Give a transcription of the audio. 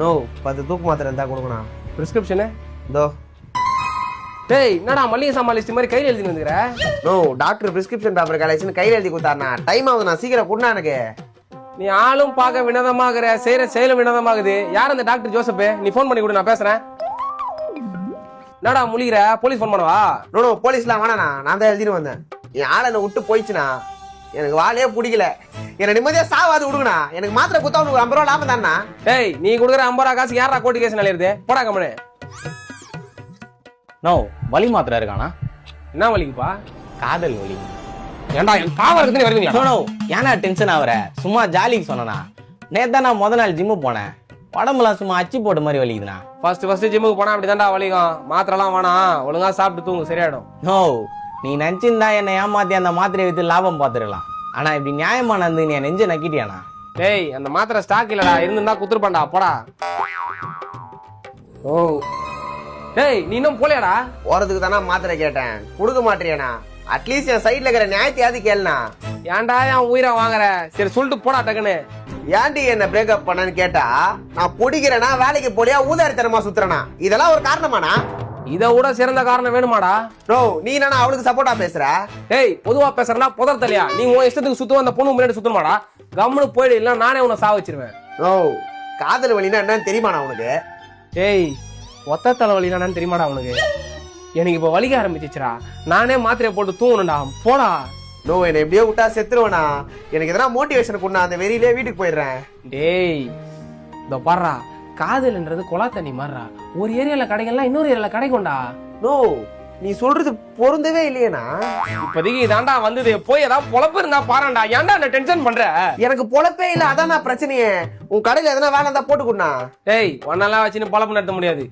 No 10 தூக்கு மாத்திரை இருந்தா கொடுக்கணும். பிரிஸ்கிரிப்ஷனு இதோ. டேய் என்னடா மல்லிகை சாமான் லிஸ்ட் மாதிரி கையில் எழுதி வந்துக்கிற? No doctor prescription doctor collection கையில் எழுதி கொடுத்தாருண்ணா. டைம் ஆகுது, நான் சீக்கிரம் கொடுண்ணா எனக்கு. நீ ஆளும் பார்க்க வினோதமாகற, செய்யற செயலும் வினோதமாகுது. யார் அந்த டாக்டர் ஜோசப்? நீ ஃபோன் பண்ணி கொடு, நான் பேசுறேன். என்னடா முழிகிற? போலீஸ் ஃபோன் பண்ணவா? நோ போலீஸ்லாம் வேணாண்ணா, நான் தான் எழுதிட்டு வந்தேன். என் ஆளை என்னை விட்டு போயிடுச்சுண்ணா, எனக்கு வாழையே பிடிக்கல. என்னை நிம்மதியா சாவாது விடுங்கண்ணா. எனக்கு மாத்திரை குத்தா உனக்கு 50 ரூபா லாபம் தானே. டேய் நீ கொடுக்குற 50 ரூபா காசு யாரா கோர்ட்டு கேஸ் நிலையிறது? போடா கம்மனு. நோ வலி மாத்திரை இருக்கானா? என்ன வலிக்குப்பா? காதல் வலி. ஏன்டா என் காவலுக்கு வருவீங்க? நோ ஏன்னா டென்ஷன் ஆகுற? சும்மா ஜாலிக்கு சொன்னா. நேத்தான் நான் முத நாள் ஜிம்மு போனேன். உடம்புலாம் சும்மா அச்சி போட்ட மாதிரி வலிக்குதுண்ணா. ஃபர்ஸ்ட் ஜிம்முக்கு போனா அப்படிதான்டா வலிக்கும். மாத்திரைலாம் வேணாம், ஒழுங்கா சாப்பிட்டு தூங்கு, சரியாயிடும். நோ நீ நினைச்சிருந்தா என்னை ஏமாத்தி அந்த மாத்திரையை வித்து லாபம் பார்த்துடலாம். ஆனா இப்படி நியாயமானது நீ நெஞ்ச நக்கிட்டியானா? டேய் அந்த மாத்திரை ஸ்டாக் இல்லடா, இருந்திருந்தா குத்துருப்பான்டா, போடா. ஓ டேய் நீ இன்னும் போலையாடா? போறதுக்கு தானே மாத்திரை கேட்டேன், கொடுக்க மாட்டேறியாண்ணா. அட்லீஸ்ட் என் சைட்ல இருக்கிற நியாயத்தையாவது கேளுண்ணா. ஏன்டா என் உயிரை வாங்குற? சரி சொல்லிட்டு போடா டக்குன்னு. ஏன்டி என்ன பிரேக்கப் பண்ணன்னு கேட்டா, நான் பிடிக்கிறேனா வேலைக்கு போலியா ஊதாரித்தனமா சுத்துறேனா, இதெல்லாம் ஒரு காரணமாண்ணா? இதை விட சிறந்த காரணம் வேணுமாடா? நோ நீ என்ன அவளுக்கு சப்போர்ட்டா பேசுற? டேய் பொதுவா பேசுறனா புதர் தலையா? நீ உன் இஷ்டத்துக்கு சுத்துவ, அந்த பொண்ணு முன்னாடி சுத்தமாடா? கம்முனு போயிடு, இல்ல நானே உன்னை சா வச்சிருவேன். நோ காதல் வலினா என்னன்னு தெரியுமாண்ணா உனக்கு? டேய் ஒத்த தலைவலினா என்னன்னு தெரியுமாடா உனக்கு? எனக்கு இப்ப வலிக்க ஆரம்பிச்சிச்சுடா, நானே மாத்திரையை போட்டு தூங்கணும்டா, போடா. நோ என்னை எப்படியோ விட்டா செத்துருவேண்ணா. எனக்கு எதனா மோட்டிவேஷன் கொண்டா, அந்த வெறியிலே வீட்டுக்கு போயிடுறேன். டேய் இந்த பாடுறா, காதல்ன்றது குழா தண்ணி மாறுறா. ஒரு ஏரியால கடைகள்லாம் இன்னொரு ஏரியால கிடைக்கும்டா. நோ நீ சொல்றது பொருந்தவே இல்லையேண்ணா. இப்போதைக்கு இதாண்டா வந்தது, போய் ஏதாவது பொழப்பு இருந்தா பாருடா. ஏன்டா என்ன டென்ஷன் பண்ற? எனக்கு பொழப்பே இல்ல, அதான் நான் பிரச்சனையே. உன் கடையில எதனா வேலை இருந்தா போட்டு கொடுண்ணா. டேய் ஒன்னெல்லாம் வச்சுன்னு பொழப்பு நடத்த முடியாது.